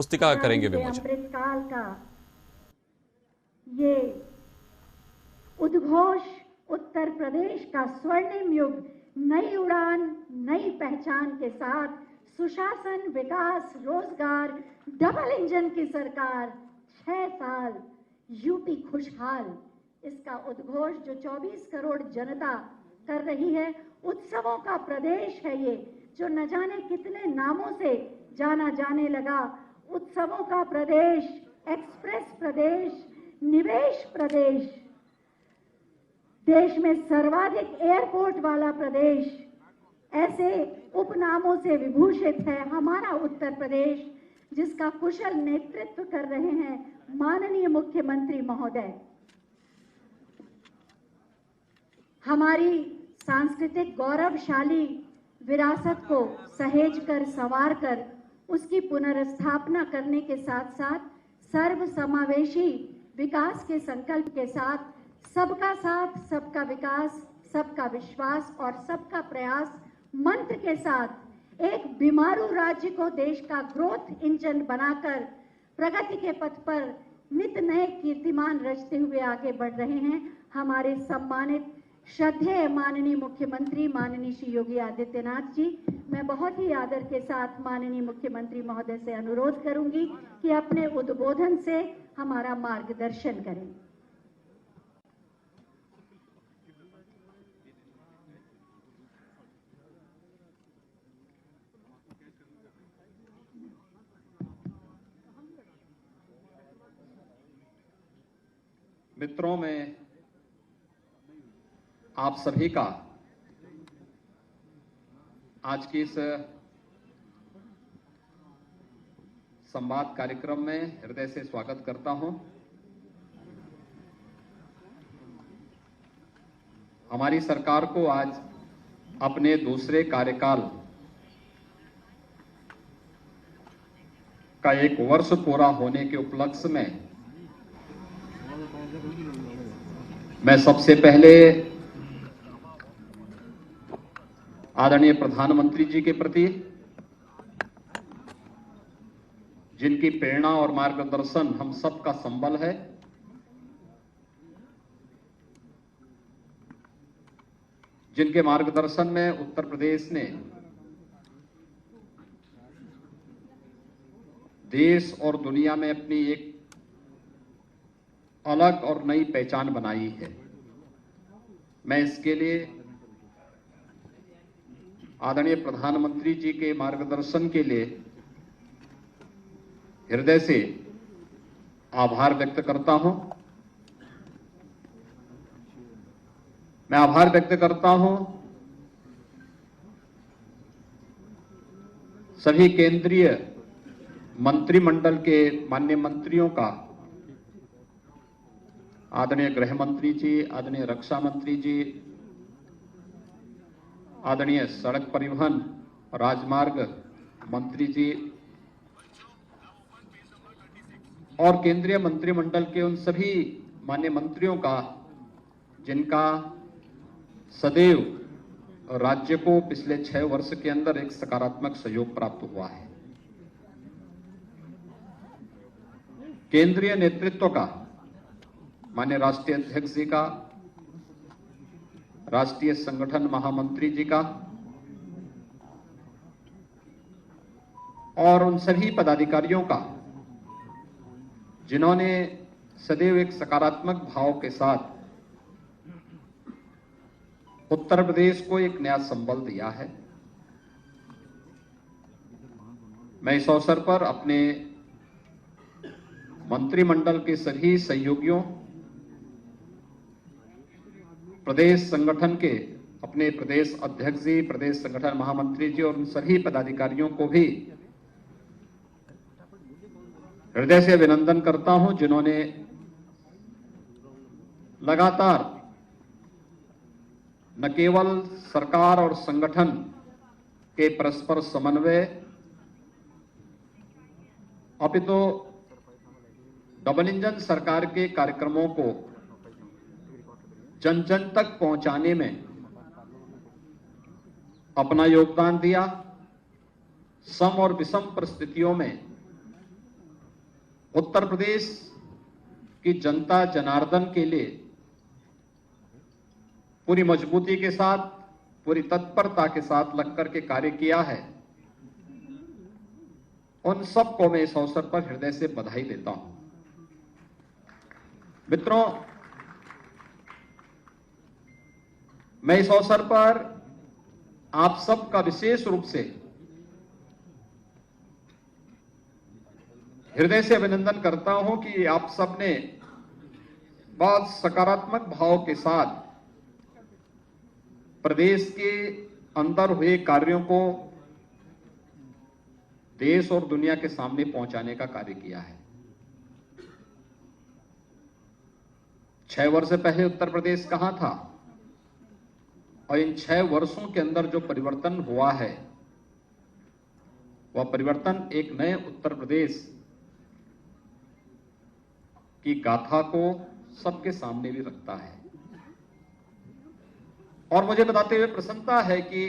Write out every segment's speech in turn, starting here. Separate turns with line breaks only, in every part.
पुस्तिका करेंगे विमोचन।
अमृतकाल का ये उद्घोष उत्तर प्रदेश का स्वर्णिम युग नई उड़ान नई पहचान के साथ सुशासन, विकास, रोजगार, डबल इंजन की सरकार, 6 साल यूपी खुशहाल, इसका उद्घोष जो 24 करोड़ जनता कर रही है। उत्सवों का प्रदेश है ये, जो न जाने कितने नामों से जाना जाने लगा। उत्सवों का प्रदेश, एक्सप्रेस प्रदेश, निवेश प्रदेश, देश में सर्वाधिक एयरपोर्ट वाला प्रदेश, ऐसे उपनामों से विभूषित है हमारा उत्तर प्रदेश, जिसका कुशल नेतृत्व कर रहे हैं माननीय मुख्यमंत्री महोदय। हमारी सांस्कृतिक गौरवशाली विरासत को सहेज कर, संवार कर, उसकी पुनर्स्थापना करने के साथ साथ सर्व समावेशी विकास के संकल्प के साथ सबका साथ, सबका विकास, सबका विश्वास और सबका प्रयास मंत्र के साथ एक बीमारू राज्य को देश का ग्रोथ इंजन बनाकर प्रगति के पथ पर नित नए कीर्तिमान रचते हुए आगे बढ़ रहे हैं हमारे सम्मानित श्रद्धेय माननीय मुख्यमंत्री माननीय श्री योगी आदित्यनाथ जी। मैं बहुत ही आदर के साथ माननीय मुख्यमंत्री महोदय से अनुरोध करूंगी कि अपने उद्बोधन से हमारा मार्गदर्शन करें।
मित्रों, में आप सभी का आज के इस संवाद कार्यक्रम में हृदय से स्वागत करता हूं। हमारी सरकार को आज अपने दूसरे कार्यकाल का 1 वर्ष पूरा होने के उपलक्ष्य में मैं सबसे पहले आदरणीय प्रधानमंत्री जी के प्रति, जिनकी प्रेरणा और मार्गदर्शन हम सबका संबल है, जिनके मार्गदर्शन में उत्तर प्रदेश ने देश और दुनिया में अपनी एक अलग और नई पहचान बनाई है। मैं इसके लिए आदरणीय प्रधानमंत्री जी के मार्गदर्शन के लिए हृदय से आभार व्यक्त करता हूं। मैं आभार व्यक्त करता हूं सभी केंद्रीय मंत्रिमंडल के माननीय मंत्रियों का, आदरणीय गृह मंत्री जी, आदरणीय रक्षा मंत्री जी, आदरणीय सड़क परिवहन राजमार्ग मंत्री जी और केंद्रीय मंत्रिमंडल के उन सभी माननीय मंत्रियों का, जिनका सदैव राज्य को पिछले 6 वर्ष के अंदर एक सकारात्मक सहयोग प्राप्त हुआ है। केंद्रीय नेतृत्व का, माननीय राष्ट्रीय अध्यक्ष जी का, राष्ट्रीय संगठन महामंत्री जी का और उन सभी पदाधिकारियों का, जिन्होंने सदैव एक सकारात्मक भाव के साथ उत्तर प्रदेश को एक नया संबल दिया है। मैं इस अवसर पर अपने मंत्रिमंडल के सभी सहयोगियों, प्रदेश संगठन के अपने प्रदेश अध्यक्ष जी, प्रदेश संगठन महामंत्री जी और उन सभी पदाधिकारियों को भी हृदय से अभिनंदन करता हूं, जिन्होंने लगातार न केवल सरकार और संगठन के परस्पर समन्वय, अपितु डबल इंजन सरकार के कार्यक्रमों को जन जन तक पहुंचाने में अपना योगदान दिया। सम और विषम परिस्थितियों में उत्तर प्रदेश की जनता जनार्दन के लिए पूरी मजबूती के साथ, पूरी तत्परता के साथ लगकर के कार्य किया है, उन सबको मैं इस अवसर पर हृदय से बधाई देता हूं। मित्रों, मैं इस अवसर पर आप सबका विशेष रूप से हृदय से अभिनंदन करता हूं कि आप सबने बहुत सकारात्मक भाव के साथ प्रदेश के अंदर हुए कार्यों को देश और दुनिया के सामने पहुंचाने का कार्य किया है। 6 वर्ष पहले उत्तर प्रदेश कहां था और इन 6 वर्षों के अंदर जो परिवर्तन हुआ है, वह परिवर्तन एक नए उत्तर प्रदेश की गाथा को सबके सामने भी रखता है। और मुझे बताते हुए प्रसन्नता है कि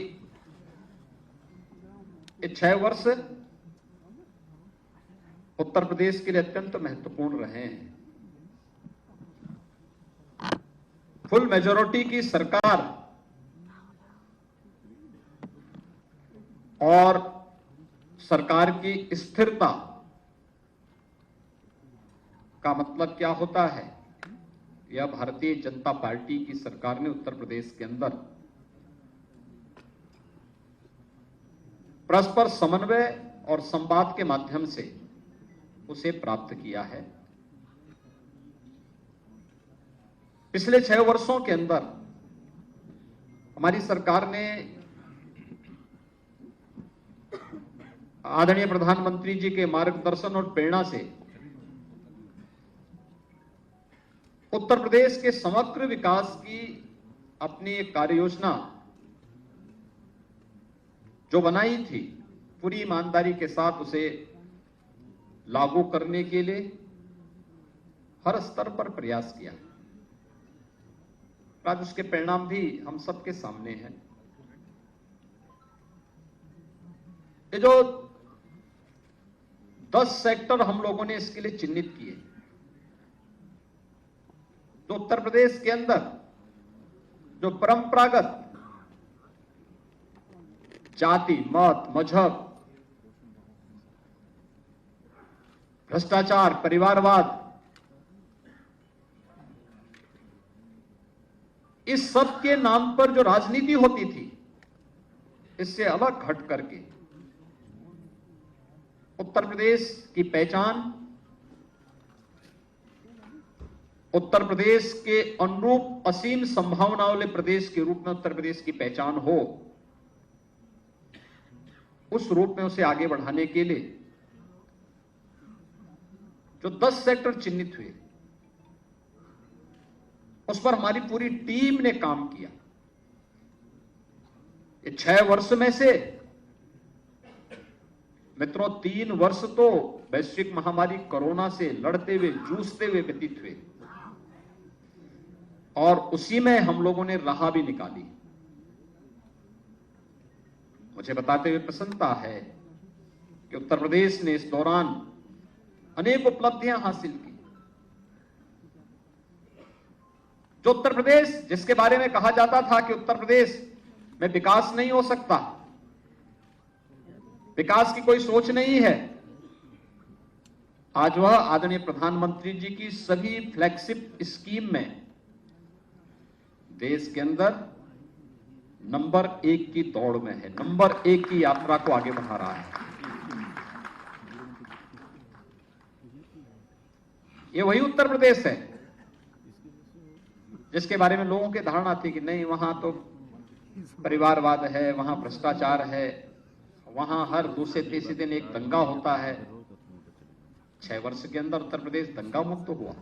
ये 6 वर्ष उत्तर प्रदेश के लिए अत्यंत महत्वपूर्ण रहे हैं। फुल मेजॉरिटी की सरकार और सरकार की स्थिरता का मतलब क्या होता है? यह भारतीय जनता पार्टी की सरकार ने उत्तर प्रदेश के अंदर परस्पर समन्वय और संवाद के माध्यम से उसे प्राप्त किया है। पिछले 6 वर्षों के अंदर हमारी सरकार ने आदरणीय प्रधानमंत्री जी के मार्गदर्शन और प्रेरणा से उत्तर प्रदेश के समग्र विकास की अपनी एक कार्य योजना जो बनाई थी, पूरी ईमानदारी के साथ उसे लागू करने के लिए हर स्तर पर प्रयास किया। आज उसके परिणाम भी हम सबके सामने हैं। ये जो 10 सेक्टर हम लोगों ने इसके लिए चिन्हित किए, तो उत्तर प्रदेश के अंदर जो परंपरागत जाति, मत, मजहब, भ्रष्टाचार, परिवारवाद, इस सब के नाम पर जो राजनीति होती थी, इससे अलग हट करके उत्तर प्रदेश की पहचान, उत्तर प्रदेश के अनुरूप असीम संभावनाओं वाले प्रदेश के रूप में उत्तर प्रदेश की पहचान हो, उस रूप में उसे आगे बढ़ाने के लिए जो 10 सेक्टर चिन्हित हुए, उस पर हमारी पूरी टीम ने काम किया। ये 6 वर्ष में से मित्रों 3 वर्ष तो वैश्विक महामारी कोरोना से लड़ते हुए, जूझते हुए व्यतीत हुए, और उसी में हम लोगों ने राह भी निकाली। मुझे बताते हुए प्रसन्नता है कि उत्तर प्रदेश ने इस दौरान अनेक उपलब्धियां हासिल की। जो उत्तर प्रदेश जिसके बारे में कहा जाता था कि उत्तर प्रदेश में विकास नहीं हो सकता, विकास की कोई सोच नहीं है, आज वह आदरणीय प्रधानमंत्री जी की सभी फ्लैगशिप स्कीम में देश के अंदर नंबर 1 की दौड़ में है, नंबर 1 की यात्रा को आगे बढ़ा रहा है। ये वही उत्तर प्रदेश है जिसके बारे में लोगों की धारणा थी कि नहीं, वहां तो परिवारवाद है, वहां भ्रष्टाचार है, वहां हर दूसरे तीसरे दिन एक दंगा होता है। 6 वर्ष के अंदर उत्तर प्रदेश दंगा मुक्त हुआ।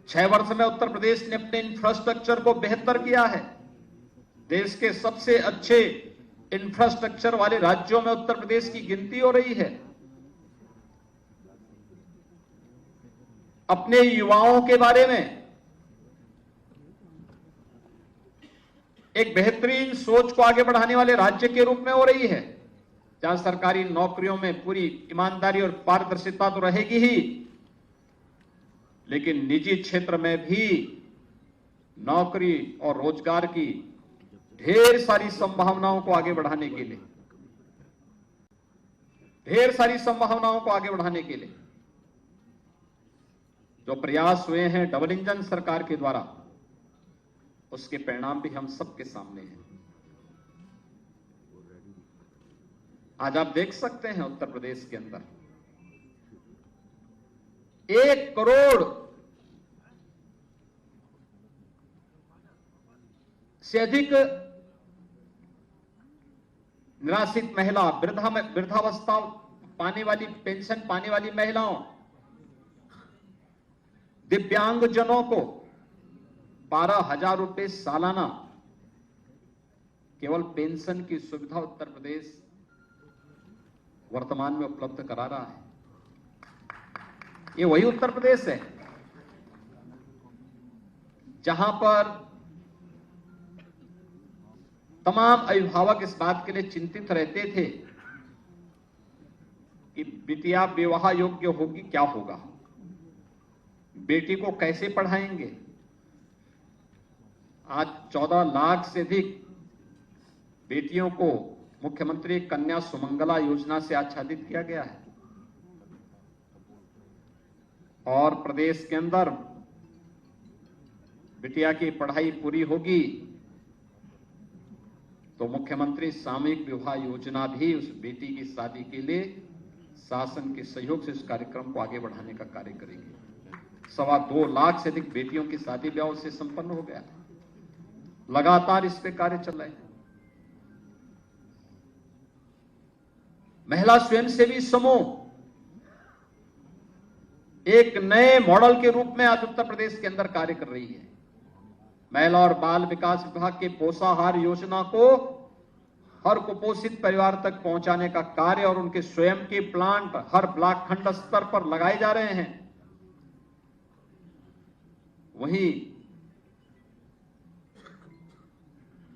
6 वर्ष में उत्तर प्रदेश ने अपने इंफ्रास्ट्रक्चर को बेहतर किया है। देश के सबसे अच्छे इंफ्रास्ट्रक्चर वाले राज्यों में उत्तर प्रदेश की गिनती हो रही है। अपने युवाओं के बारे में एक बेहतरीन सोच को आगे बढ़ाने वाले राज्य के रूप में हो रही है। जहां सरकारी नौकरियों में पूरी ईमानदारी और पारदर्शिता तो रहेगी ही, लेकिन निजी क्षेत्र में भी नौकरी और रोजगार की ढेर सारी संभावनाओं को आगे बढ़ाने के लिए, जो प्रयास हुए हैं डबल इंजन सरकार के द्वारा, उसके परिणाम भी हम सबके सामने हैं। आज आप देख सकते हैं उत्तर प्रदेश के अंदर 1 करोड़ से अधिक निराश्रित महिला, वृद्धावस्था पाने वाली, पेंशन पाने वाली महिलाओं, दिव्यांगजनों को 12,000 रुपए सालाना केवल पेंशन की सुविधा उत्तर प्रदेश वर्तमान में उपलब्ध करा रहा है। ये वही उत्तर प्रदेश है जहां पर तमाम अभिभावक इस बात के लिए चिंतित रहते थे कि बिटिया विवाह योग्य होगी क्या होगा, बेटी को कैसे पढ़ाएंगे। आज 14 लाख से अधिक बेटियों को मुख्यमंत्री कन्या सुमंगला योजना से आच्छादित किया गया है और प्रदेश के अंदर बिटिया की पढ़ाई पूरी होगी तो मुख्यमंत्री सामूहिक विवाह योजना भी उस बेटी की शादी के लिए शासन के सहयोग से इस कार्यक्रम को आगे बढ़ाने का कार्य करेगी। 2.25 लाख से अधिक बेटियों की शादी ब्याह से संपन्न हो गया। लगातार इस पे कार्य चल रहे हैं। महिला स्वयंसेवी समूह एक नए मॉडल के रूप में आज उत्तर प्रदेश के अंदर कार्य कर रही है। महिला और बाल विकास विभाग के पोषाहार योजना को हर कुपोषित परिवार तक पहुंचाने का कार्य और उनके स्वयं के प्लांट हर ब्लॉक खंड स्तर पर लगाए जा रहे हैं। वहीं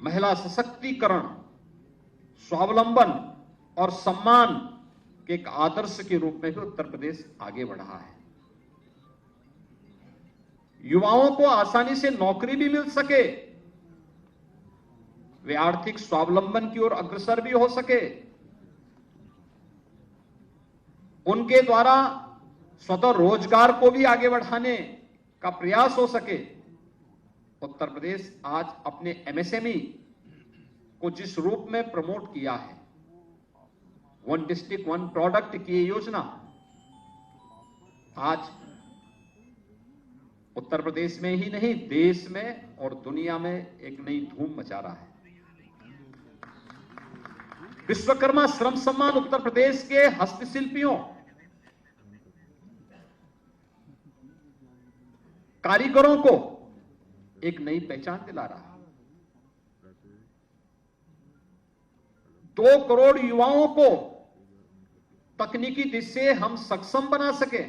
महिला सशक्तिकरण, स्वावलंबन और सम्मान के एक आदर्श के रूप में भी उत्तर प्रदेश आगे बढ़ा है। युवाओं को आसानी से नौकरी भी मिल सके, वे आर्थिक स्वावलंबन की ओर अग्रसर भी हो सके, उनके द्वारा स्वतः रोजगार को भी आगे बढ़ाने का प्रयास हो सके। उत्तर प्रदेश आज अपने एमएसएमई को जिस रूप में प्रमोट किया है, 1 डिस्ट्रिक्ट 1 प्रोडक्ट की योजना आज उत्तर प्रदेश में ही नहीं देश में और दुनिया में एक नई धूम मचा रहा है। विश्वकर्मा श्रम सम्मान उत्तर प्रदेश के हस्तशिल्पियों, कारीगरों को एक नई पहचान दिला रहा है। 2 करोड़ युवाओं को तकनीकी दिशा से हम सक्षम बना सके।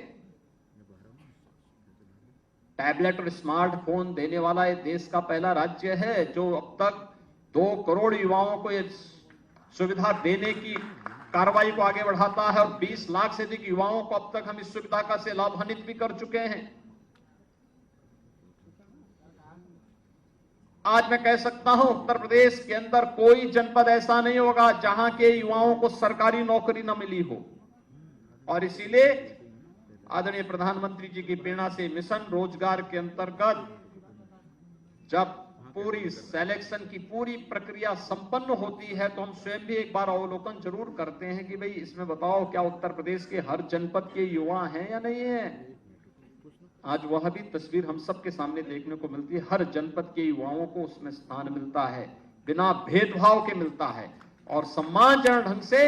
टैबलेट और स्मार्टफोन देने वाला ये देश का पहला राज्य है जो अब तक 2 करोड़ युवाओं को ये सुविधा देने की कार्रवाई को आगे बढ़ाता है और 20 लाख से अधिक युवाओं को अब तक हम इस सुविधा का से लाभान्वित भी कर चुके हैं। आज मैं कह सकता हूं उत्तर प्रदेश के अंदर कोई जनपद ऐसा नहीं होगा जहां के युवाओं को सरकारी नौकरी न मिली हो और इसीलिए आदरणीय प्रधानमंत्री जी की प्रेरणा से मिशन रोजगार के अंतर्गत जब पूरी सिलेक्शन की पूरी प्रक्रिया संपन्न होती है तो हम स्वयं भी एक बार अवलोकन जरूर करते हैं कि भाई इसमें बताओ क्या उत्तर प्रदेश के हर जनपद के युवा हैं या नहीं है। आज वह भी तस्वीर हम सबके सामने देखने को मिलती है। हर जनपद के युवाओं को उसमें स्थान मिलता है, बिना भेदभाव के मिलता है और सम्मानजनक ढंग से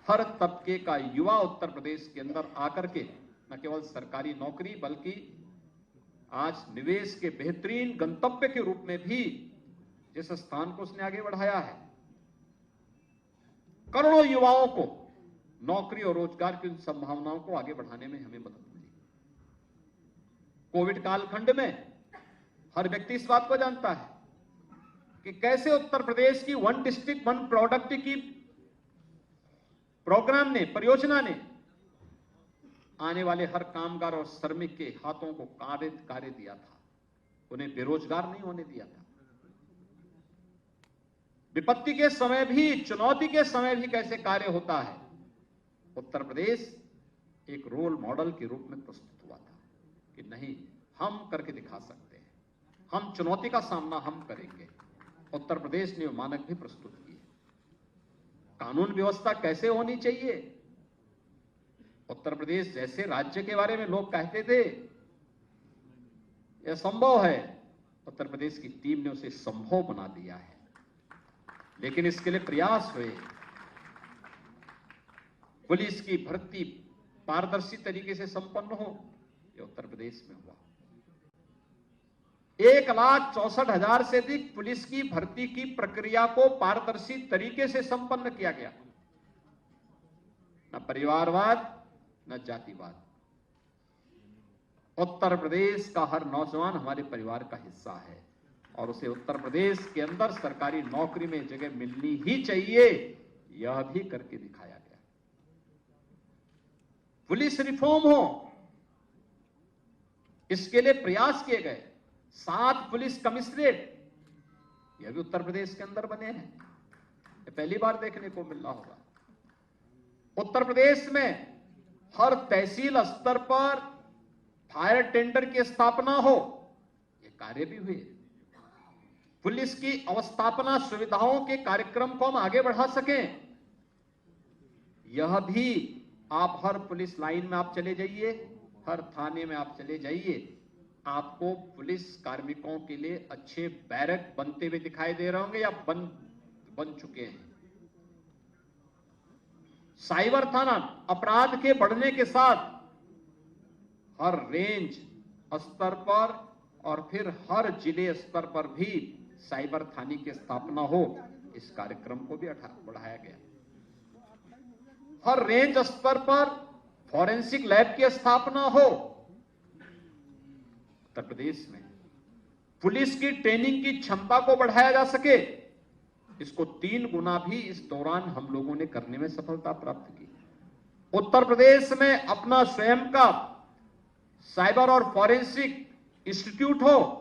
हर तबके का युवा उत्तर प्रदेश के अंदर आकर के न केवल सरकारी नौकरी बल्कि आज निवेश के बेहतरीन गंतव्य के रूप में भी जिस स्थान को उसने आगे बढ़ाया है, करोड़ों युवाओं को नौकरी और रोजगार की संभावनाओं को आगे बढ़ाने में हमें मदद मिली। कोविड कालखंड में हर व्यक्ति इस बात को जानता है कि कैसे उत्तर प्रदेश की 1 डिस्ट्रिक्ट 1 प्रोडक्ट की प्रोग्राम ने, परियोजना ने आने वाले हर कामगार और श्रमिक के हाथों को कार्य दिया था, उन्हें बेरोजगार नहीं होने दिया था। विपत्ति के समय भी, चुनौती के समय भी कैसे कार्य होता है, उत्तर प्रदेश एक रोल मॉडल के रूप में प्रस्तुत हुआ था कि नहीं, हम करके दिखा सकते हैं, हम चुनौती का सामना हम करेंगे। उत्तर प्रदेश ने मानक भी प्रस्तुत किए। कानून व्यवस्था कैसे होनी चाहिए, उत्तर प्रदेश जैसे राज्य के बारे में लोग कहते थे यह संभव है, उत्तर प्रदेश की टीम ने उसे संभव बना दिया है। लेकिन इसके लिए प्रयास हुए। पुलिस की भर्ती पारदर्शी तरीके से संपन्न हो, यह उत्तर प्रदेश में हुआ। 1,64,000 से अधिक पुलिस की भर्ती की प्रक्रिया को पारदर्शी तरीके से संपन्न किया गया। न परिवारवाद न जातिवाद। उत्तर प्रदेश का हर नौजवान हमारे परिवार का हिस्सा है और उसे उत्तर प्रदेश के अंदर सरकारी नौकरी में जगह मिलनी ही चाहिए, यह भी करके दिखाया गया। पुलिस रिफॉर्म हो, इसके लिए प्रयास किए गए। 7 पुलिस कमिश्नरेट यह भी उत्तर प्रदेश के अंदर बने हैं, यह पहली बार देखने को मिल रहा होगा। उत्तर प्रदेश में हर तहसील स्तर पर फायर टेंडर की स्थापना हो, यह कार्य भी हुए। पुलिस की अवस्थापना सुविधाओं के कार्यक्रम को हम आगे बढ़ा सकें, यह भी आप हर पुलिस लाइन में आप चले जाइए, हर थाने में आप चले जाइए, आपको पुलिस कार्मिकों के लिए अच्छे बैरक बनते हुए दिखाई दे रहे होंगे या बन चुके हैं। साइबर थाना, अपराध के बढ़ने के साथ हर रेंज स्तर पर और फिर हर जिले स्तर पर भी साइबर थाने की स्थापना हो, इस कार्यक्रम को भी बढ़ाया गया। हर रेंज स्तर पर फॉरेंसिक लैब की स्थापना हो। उत्तर प्रदेश में पुलिस की ट्रेनिंग की क्षमता को बढ़ाया जा सके, इसको 3 गुना भी इस दौरान हम लोगों ने करने में सफलता प्राप्त की। उत्तर प्रदेश में अपना स्वयं का साइबर और फॉरेंसिक इंस्टीट्यूट हो,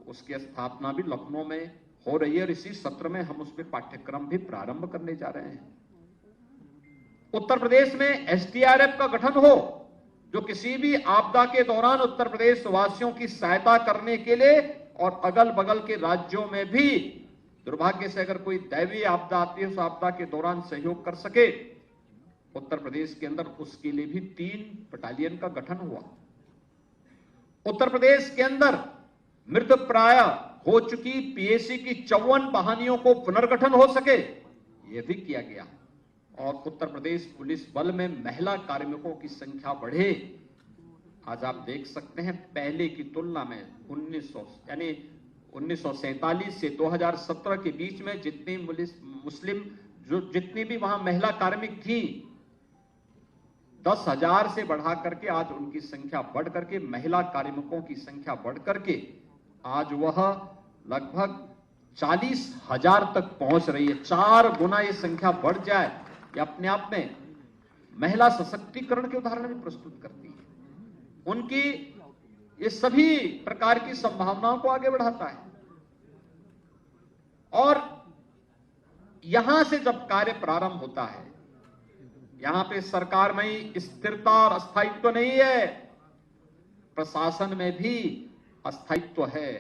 उसकी स्थापना भी लखनऊ में हो रही है और इसी सत्र में हम उसमें पाठ्यक्रम भी प्रारंभ करने जा रहे हैं। उत्तर प्रदेश में एसडीआरएफ का गठन हो, जो किसी भी आपदा के दौरान उत्तर प्रदेश वासियों की सहायता करने के लिए और अगल बगल के राज्यों में भी दुर्भाग्य से अगर कोई दैवीय आपदा आती है, उस आपदा के दौरान सहयोग कर सके। उत्तर प्रदेश के अंदर उसके लिए भी 3 बटालियन का गठन हुआ। उत्तर प्रदेश के अंदर मृत प्राय हो चुकी पीएसी की 54 वाहिनियों को पुनर्गठन हो सके, यह भी किया गया। और उत्तर प्रदेश पुलिस बल में महिला कार्मिकों की संख्या बढ़े। आज आप देख सकते हैं, पहले की तुलना में 1947 से 2017 के बीच में जितनी मुस्लिम जितनी भी वहां महिला कार्मिक थी, 10,000 से बढ़ा करके आज उनकी संख्या बढ़ करके, महिला कार्मिकों की संख्या बढ़ करके आज वह लगभग 40,000 तक पहुंच रही है। 4 गुना ये संख्या बढ़ जाए, ये अपने आप में महिला सशक्तिकरण के उदाहरण भी प्रस्तुत करती है। उनकी ये सभी प्रकार की संभावनाओं को आगे बढ़ाता है। और यहां से जब कार्य प्रारंभ होता है, यहां पे सरकार में स्थिरता और स्थायित्व नहीं है, प्रशासन में भी अस्थायित्व है।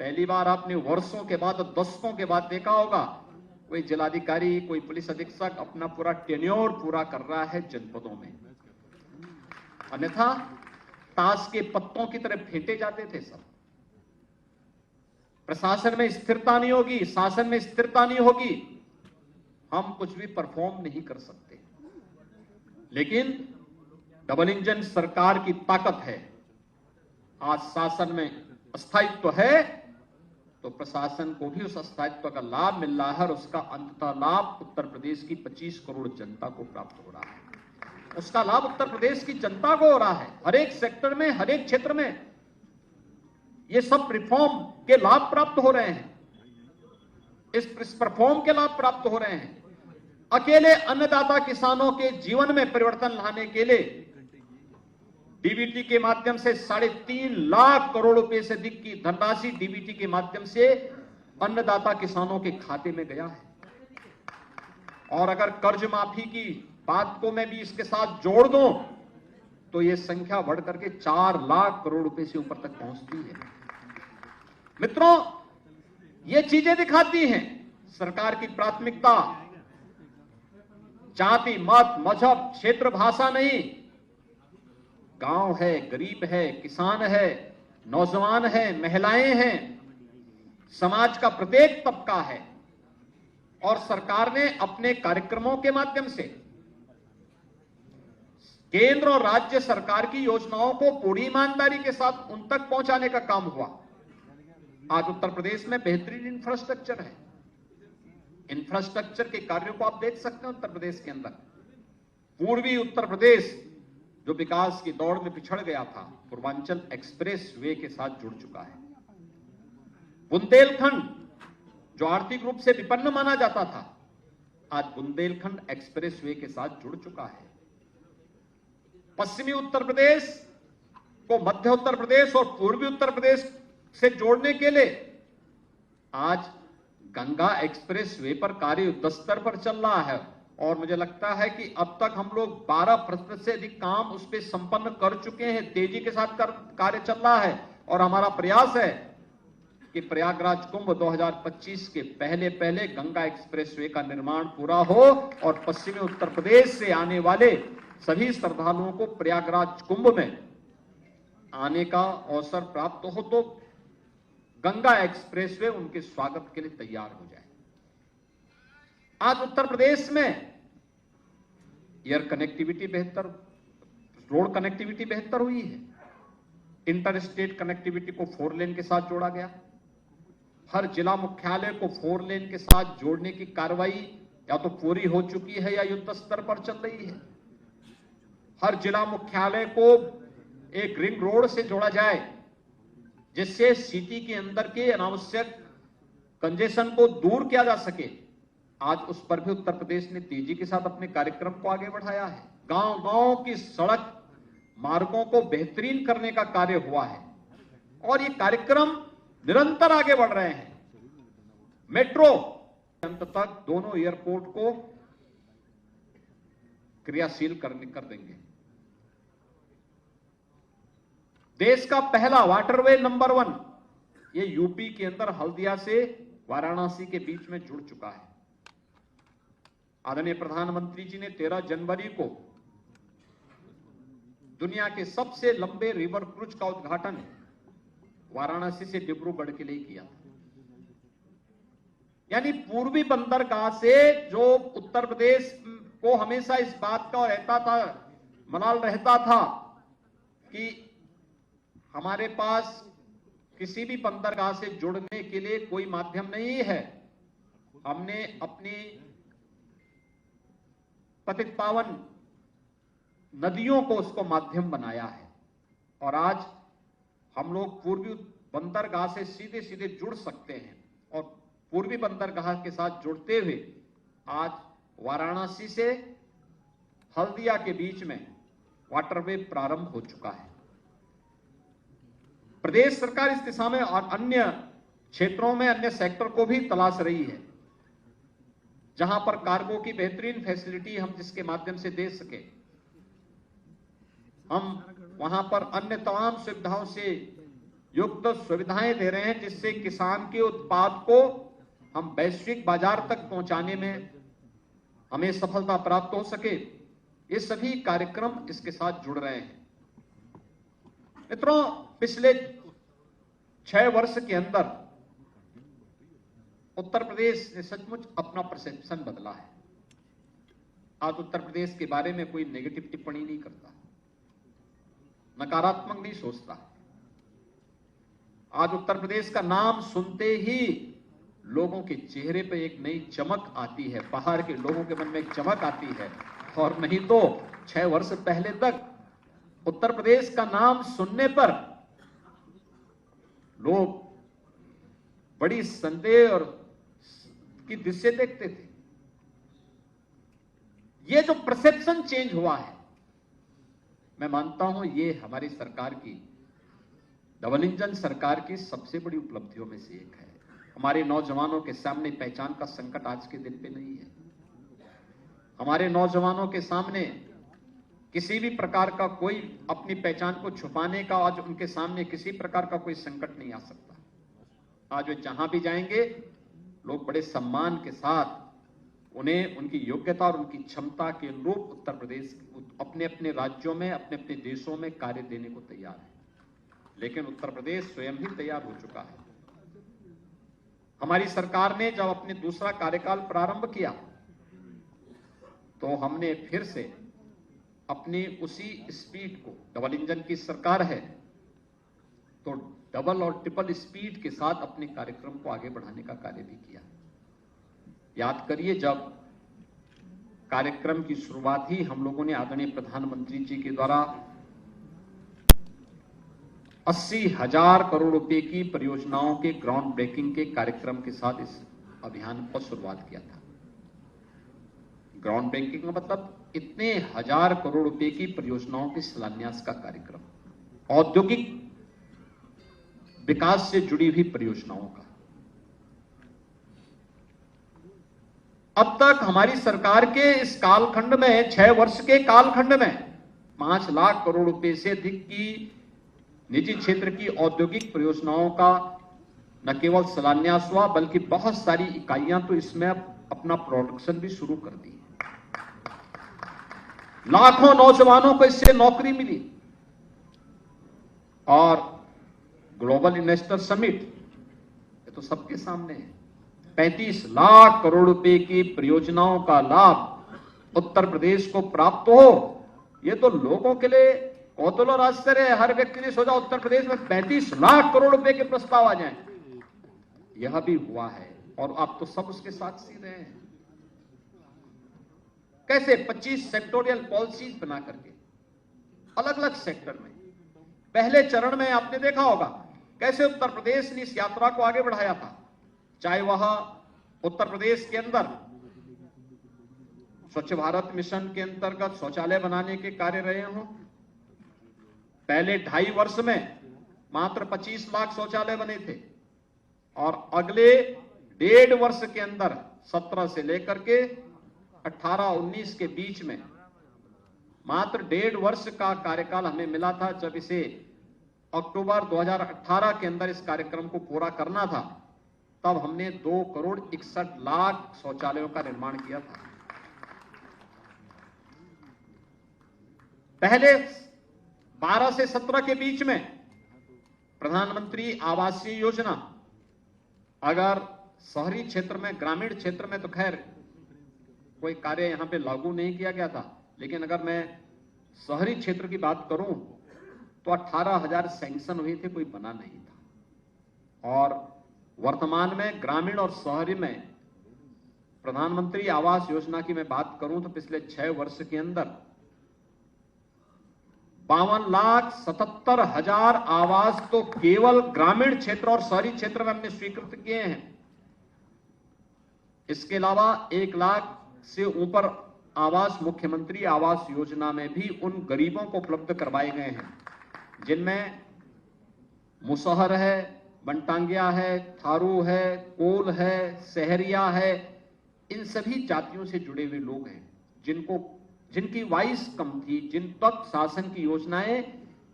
पहली बार आपने वर्षों के बाद, दशकों के बाद देखा होगा, कोई जिलाधिकारी, कोई पुलिस अधीक्षक अपना पूरा टेन्योर पूरा कर रहा है जनपदों में, अन्यथा ताश के पत्तों की तरह फेंटे जाते थे सब। प्रशासन में स्थिरता नहीं होगी, शासन में स्थिरता नहीं होगी, हम कुछ भी परफॉर्म नहीं कर सकते। लेकिन डबल इंजन सरकार की ताकत है। आज शासन में स्थायित्व है तो प्रशासन को भी उस स्थायित्व का लाभ मिल रहा है और उसका अंततः लाभ उत्तर प्रदेश की 25 करोड़ जनता को प्राप्त हो रहा है। उसका लाभ उत्तर प्रदेश की जनता को हो रहा है। हर एक सेक्टर में, हर एक क्षेत्र में ये सब रिफॉर्म के लाभ प्राप्त हो रहे हैं, इस परफॉर्म के लाभ प्राप्त हो रहे हैं। अकेले अन्नदाता किसानों के जीवन में परिवर्तन लाने के लिए डीबीटी के माध्यम से 3.5 लाख करोड़ रुपए से अधिक की धनराशि डीबीटी के माध्यम से अन्नदाता किसानों के खाते में गया है। और अगर कर्ज माफी की बात को मैं भी इसके साथ जोड़ दूं तो यह संख्या बढ़कर के 4 लाख करोड़ रुपए से ऊपर तक पहुंचती है। मित्रों, ये चीजें दिखाती हैं सरकार की प्राथमिकता जाति, मत, मजहब, क्षेत्र, भाषा नहीं। गांव है, गरीब है, किसान है, नौजवान है, महिलाएं हैं, समाज का प्रत्येक तबका है। और सरकार ने अपने कार्यक्रमों के माध्यम से केंद्र और राज्य सरकार की योजनाओं को पूरी ईमानदारी के साथ उन तक पहुंचाने का काम हुआ। आज उत्तर प्रदेश में बेहतरीन इंफ्रास्ट्रक्चर है। इंफ्रास्ट्रक्चर के कार्यों को आप देख सकते हैं उत्तर प्रदेश के अंदर। पूर्वी उत्तर प्रदेश जो विकास की दौड़ में पिछड़ गया था, पूर्वांचल एक्सप्रेस वे के साथ जुड़ चुका है। बुंदेलखंड जो आर्थिक रूप से विपन्न माना जाता था, आज बुंदेलखंड एक्सप्रेस वे के साथ जुड़ चुका है। पश्चिमी उत्तर प्रदेश को मध्य उत्तर प्रदेश और पूर्वी उत्तर प्रदेश से जोड़ने के लिए आज गंगा एक्सप्रेस वे पर कार्य युद्ध स्तर पर चल रहा है। और मुझे लगता है कि अब तक हम लोग 12% से अधिक काम उस पर संपन्न कर चुके हैं। तेजी के साथ कार्य चल रहा है और हमारा प्रयास है कि प्रयागराज कुंभ 2025 के पहले गंगा एक्सप्रेसवे का निर्माण पूरा हो और पश्चिमी उत्तर प्रदेश से आने वाले सभी श्रद्धालुओं को प्रयागराज कुंभ में आने का अवसर प्राप्त हो तो गंगा एक्सप्रेसवे उनके स्वागत के लिए तैयार हो जाए। आज उत्तर प्रदेश में एयर कनेक्टिविटी बेहतर, रोड कनेक्टिविटी बेहतर हुई है। इंटर स्टेट कनेक्टिविटी को 4 लेन के साथ जोड़ा गया। हर जिला मुख्यालय को 4 लेन के साथ जोड़ने की कार्रवाई या तो पूरी हो चुकी है या युद्ध स्तर पर चल रही है। हर जिला मुख्यालय को एक रिंग रोड से जोड़ा जाए जिससे सिटी के अंदर के अनावश्यक कंजेशन को दूर किया जा सके। आज उस पर भी उत्तर प्रदेश ने तेजी के साथ अपने कार्यक्रम को आगे बढ़ाया है। गांव-गांव की सड़क मार्गों को बेहतरीन करने का कार्य हुआ है और ये कार्यक्रम निरंतर आगे बढ़ रहे हैं। मेट्रो अंत तक दोनों एयरपोर्ट को क्रियाशील कर देंगे। देश का पहला वाटरवे नंबर 1 ये यूपी के अंदर हल्दिया से वाराणसी के बीच में जुड़ चुका है। आदरणीय प्रधानमंत्री जी ने 13 जनवरी को दुनिया के सबसे लंबे रिवर क्रूज का उद्घाटन वाराणसी से डिब्रूगढ़ के लिए किया। यानी पूर्वी बंदरगाह से जो उत्तर प्रदेश को हमेशा इस बात का रहता था, मलाल रहता था कि हमारे पास किसी भी बंदरगाह से जुड़ने के लिए कोई माध्यम नहीं है। हमने अपनी पतित पावन नदियों को उसको माध्यम बनाया है और आज हम लोग पूर्वी बंदरगाह से सीधे सीधे जुड़ सकते हैं और पूर्वी बंदरगाह के साथ जुड़ते हुए आज वाराणसी से हल्दिया के बीच में वाटरवे प्रारंभ हो चुका है। प्रदेश सरकार इस दिशा में और अन्य क्षेत्रों में अन्य सेक्टर को भी तलाश रही है जहां पर कार्गो की बेहतरीन फैसिलिटी हम जिसके माध्यम से दे सके। हम वहां पर अन्य तमाम सुविधाओं से युक्त सुविधाएं दे रहे हैं जिससे किसान के उत्पाद को हम वैश्विक बाजार तक पहुंचाने में हमें सफलता प्राप्त हो सके। ये सभी कार्यक्रम इसके साथ जुड़ रहे हैं। मित्रों, पिछले 6 वर्ष के अंदर उत्तर प्रदेश ने सचमुच अपना परसेप्शन बदला है। आज उत्तर प्रदेश के बारे में कोई नेगेटिव टिप्पणी नहीं करता, नकारात्मक नहीं सोचता। आज उत्तर प्रदेश का नाम सुनते ही लोगों के चेहरे पे एक नई चमक आती है, बाहर के लोगों के मन में एक चमक आती है। और नहीं तो 6 वर्ष पहले तक उत्तर प्रदेश का नाम सुनने पर लोग बड़ी संदेह और की दृश्य देखते थे। ये जो परसेप्शन चेंज हुआ है, मैं मानता हूं ये हमारी सरकार की, डबल इंजन सरकार की सबसे बड़ी उपलब्धियों में से एक है। हमारे नौजवानों के सामने पहचान का संकट आज के दिन पे नहीं है। हमारे नौजवानों के सामने किसी भी प्रकार का कोई अपनी पहचान को छुपाने का आज उनके सामने किसी प्रकार का कोई संकट नहीं आ सकता। आज वे जहां भी जाएंगे लोग बड़े सम्मान के साथ उन्हें उनकी योग्यता और उनकी क्षमता के अनुरूप उत्तर प्रदेश अपने अपने राज्यों में, अपने अपने देशों में कार्य देने को तैयार है। लेकिन उत्तर प्रदेश स्वयं ही तैयार हो चुका है। हमारी सरकार ने जब अपने दूसरा कार्यकाल प्रारंभ किया तो हमने फिर से अपनी उसी स्पीड को, डबल इंजन की सरकार है तो डबल और ट्रिपल स्पीड के साथ अपने कार्यक्रम को आगे बढ़ाने का कार्य भी किया। याद करिए, जब कार्यक्रम की शुरुआत ही हम लोगों ने आदरणीय प्रधानमंत्री जी के द्वारा 80,000 करोड़ रुपए की परियोजनाओं के ग्राउंड ब्रेकिंग के कार्यक्रम के साथ इस अभियान को शुरुआत किया था। ग्राउंड ब्रेकिंग का मतलब इतने 1000 करोड़ रुपए की परियोजनाओं के शिलान्यास का कार्यक्रम, औद्योगिक विकास से जुड़ी हुई परियोजनाओं का। अब तक हमारी सरकार के इस कालखंड में, 6 वर्ष के कालखंड में 5 लाख करोड़ रुपए से अधिक की निजी क्षेत्र की औद्योगिक परियोजनाओं का न केवल शिलान्यास हुआ बल्कि बहुत सारी इकाइयां तो इसमें अपना प्रोडक्शन भी शुरू कर दी। लाखों नौजवानों को इससे नौकरी मिली। और ग्लोबल इन्वेस्टर समिट, ये तो सबके सामने है, 35 लाख करोड़ रुपए की परियोजनाओं का लाभ उत्तर प्रदेश को प्राप्त हो, ये तो लोगों के लिए कौतूहल और आश्चर्य है। हर व्यक्ति ने सोचा उत्तर प्रदेश में 35 लाख करोड़ रुपए के प्रस्ताव आ जाएं। यह भी हुआ है और आप तो सब उसके साक्षी रहे हैं। कैसे 25 सेक्टोरियल पॉलिसीज बना करके अलग अलग सेक्टर में, पहले चरण में आपने देखा होगा कैसे उत्तर प्रदेश ने इस यात्रा को आगे बढ़ाया था। चाहे वह उत्तर प्रदेश के अंदर स्वच्छ भारत मिशन के अंतर्गत शौचालय बनाने के कार्य रहे हों, पहले 2.5 वर्ष में मात्र 25 लाख शौचालय बने थे और अगले 1.5 वर्ष के अंदर 17 से लेकर के 18-19 के बीच में मात्र 1.5 वर्ष का कार्यकाल हमें मिला था। जब इसे अक्टूबर 2018 के अंदर इस कार्यक्रम को पूरा करना था, तब हमने 2 करोड़ 61 लाख शौचालयों का निर्माण किया था। पहले 12 से 17 के बीच में प्रधानमंत्री आवासीय योजना, अगर शहरी क्षेत्र में, ग्रामीण क्षेत्र में तो खैर कोई कार्य यहां पे लागू नहीं किया गया था, लेकिन अगर मैं शहरी क्षेत्र की बात करूं तो 18,000 सैंक्शन हुए थे, कोई बना नहीं था। और वर्तमान में ग्रामीण और शहरी में प्रधानमंत्री आवास योजना की मैं बात करूं तो पिछले 6 वर्ष के अंदर 52,77,000 आवास तो केवल ग्रामीण क्षेत्र और शहरी क्षेत्र में हमने स्वीकृत किए हैं। इसके अलावा 1 लाख से ऊपर आवास मुख्यमंत्री आवास योजना में भी उन गरीबों को उपलब्ध करवाए गए हैं जिनमें मुसहर है, बनटांगिया है, थारू है, कोल है, सहरिया है, इन सभी जातियों से जुड़े हुए लोग हैं जिनकी वाइस कम थी, जिन तक शासन की योजनाएं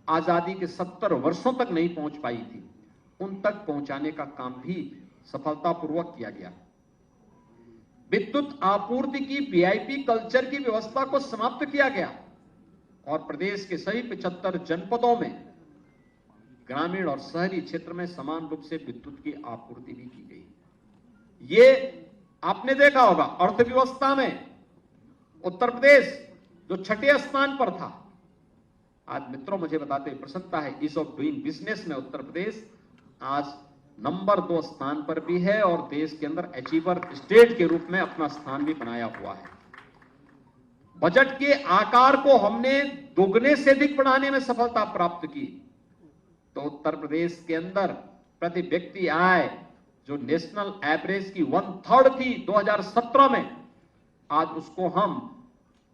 आजादी के 70 वर्षों तक नहीं पहुंच पाई थी, उन तक पहुंचाने का काम भी सफलतापूर्वक किया गया। विद्युत आपूर्ति की वीआईपी कल्चर की व्यवस्था को समाप्त किया गया और प्रदेश के सभी 75 जनपदों में ग्रामीण और शहरी क्षेत्र में समान रूप से विद्युत की आपूर्ति भी की गई। ये आपने देखा होगा, अर्थव्यवस्था में उत्तर प्रदेश जो 6ठे स्थान पर था, आज मित्रों मुझे बताते प्रसन्नता है, ईज ऑफ डूइंग बिजनेस में उत्तर प्रदेश आज नंबर 2 स्थान पर भी है और देश के अंदर अचीवर स्टेट के रूप में अपना स्थान भी बनाया हुआ है। बजट के आकार को हमने दोगुने से अधिक बढ़ाने में सफलता प्राप्त की तो उत्तर प्रदेश के अंदर प्रति व्यक्ति आय जो नेशनल एवरेज की 1/3 थी 2017 में, आज उसको हम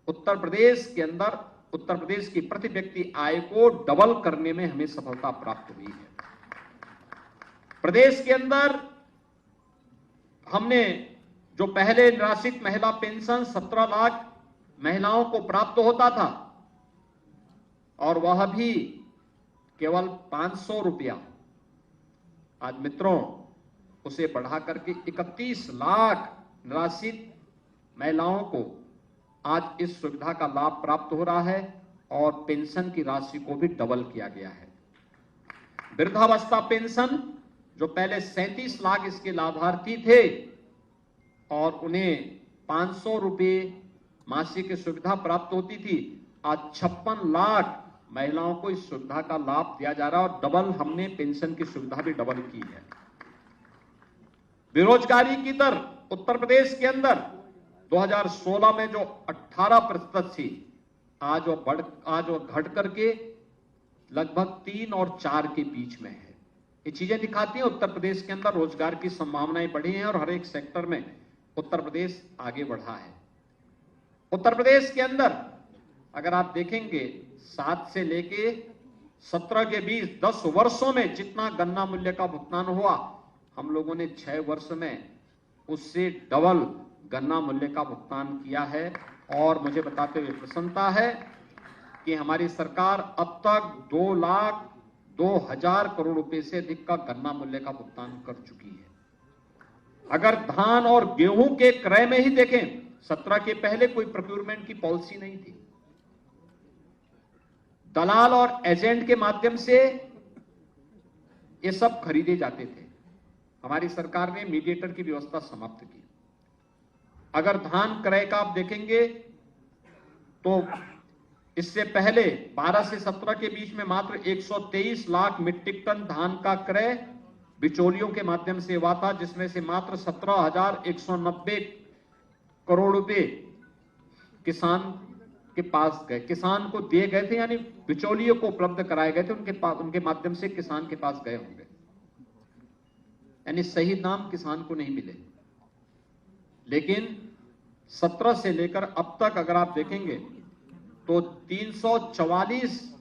उत्तर प्रदेश के अंदर उत्तर प्रदेश की प्रति व्यक्ति आय को डबल करने में हमें सफलता प्राप्त हुई है। प्रदेश के अंदर हमने जो पहले निराश्रित महिला पेंशन 17 लाख महिलाओं को प्राप्त होता था और वह भी केवल 500 रुपया, आज मित्रों उसे बढ़ा करके 31 लाख निराश्रित महिलाओं को आज इस सुविधा का लाभ प्राप्त हो रहा है और पेंशन की राशि को भी डबल किया गया है। वृद्धावस्था पेंशन जो पहले 37 लाख इसके लाभार्थी थे और उन्हें 500 रुपये मासिक की सुविधा प्राप्त होती थी, आज 56 लाख महिलाओं को इस सुविधा का लाभ दिया जा रहा है और डबल हमने पेंशन की सुविधा भी डबल की है। बेरोजगारी की दर उत्तर प्रदेश के अंदर 2016 में जो 18% थी, आज वो घट करके लगभग 3 और 4 के बीच में है। ये चीजें दिखाती हैं उत्तर प्रदेश के अंदर रोजगार की संभावनाएं बढ़ी हैं और हर एक सेक्टर में उत्तर प्रदेश आगे बढ़ा है। उत्तर प्रदेश के अंदर अगर आप देखेंगे 7 से लेके 17 के बीच 10 वर्षों में जितना गन्ना मूल्य का भुगतान हुआ, हम लोगों ने 6 वर्ष में उससे डबल गन्ना मूल्य का भुगतान किया है। और मुझे बताते हुए प्रसन्नता है कि हमारी सरकार अब तक 2,02,000 करोड़ रुपए से अधिक का गन्ना मूल्य का भुगतान कर चुकी है। अगर धान और गेहूं के क्रय में ही देखें, 17 के पहले कोई प्रोक्योरमेंट की पॉलिसी नहीं थी। दलाल और एजेंट के माध्यम से ये सब खरीदे जाते थे। हमारी सरकार ने मीडिएटर की व्यवस्था समाप्त की। अगर धान क्रय का आप देखेंगे तो इससे पहले 12 से 17 के बीच में मात्र 123 लाख मीट्रिक टन धान का क्रय बिचौलियों के माध्यम से हुआ था, जिसमें से मात्र 17,190 करोड़ रुपए किसान के पास गए, किसान को दिए गए थे, यानी बिचौलियों को उपलब्ध कराए गए थे, उनके माध्यम से किसान के पास गए होंगे, यानी सही दाम किसान को नहीं मिले। लेकिन 17 से लेकर अब तक अगर आप देखेंगे तो 344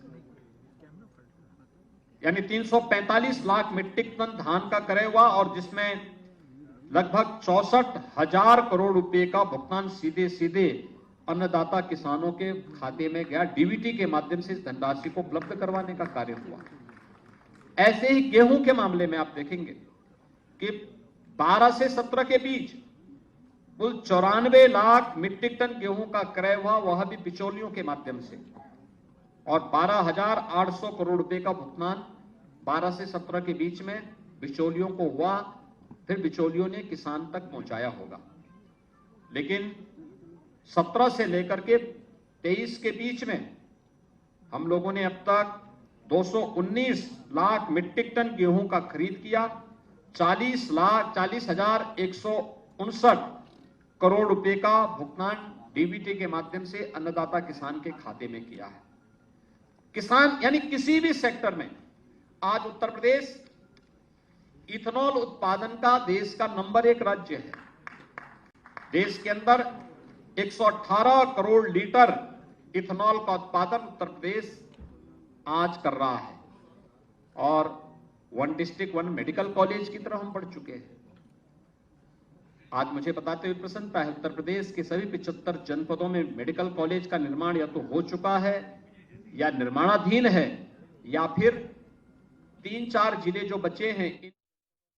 यानी 345 लाख मीट्रिक टन धान का क्रय हुआ और जिसमें लगभग 64,000 करोड़ रुपए का भुगतान सीधे सीधे अन्नदाता किसानों के खाते में गया। डीबीटी के माध्यम से इस धनराशि को उपलब्ध करवाने का कार्य हुआ। ऐसे ही गेहूं के मामले में आप देखेंगे कि 12 से 17 के बीच कुल 94 लाख मीट्रिक टन गेहूं का क्रय हुआ, वह भी बिचौलियों के माध्यम से, और 12,800 करोड़ रुपए का भुगतान 12 से 17 के बीच में बिचौलियों को हुआ, फिर बिचौलियों ने किसान तक पहुंचाया होगा। लेकिन 17 से लेकर के 23 के बीच में हम लोगों ने अब तक 219 लाख मीट्रिक टन गेहूं का खरीद किया, 40,159 करोड़ रुपए का भुगतान डीबीटी के माध्यम से अन्नदाता किसान के खाते में किया है। किसान यानी किसी भी सेक्टर में आज उत्तर प्रदेश इथेनॉल उत्पादन का देश का नंबर 1 राज्य है। देश के अंदर 118 करोड़ लीटर इथेनॉल का उत्पादन उत्तर प्रदेश आज कर रहा है और 1 डिस्ट्रिक्ट 1 मेडिकल कॉलेज की तरफ हम बढ़ चुके हैं। आज मुझे बताते हुए प्रसन्नता है, उत्तर प्रदेश के सभी 75 जनपदों में मेडिकल कॉलेज का निर्माण या तो हो चुका है या निर्माणाधीन है, या फिर 3-4 जिले जो बचे हैं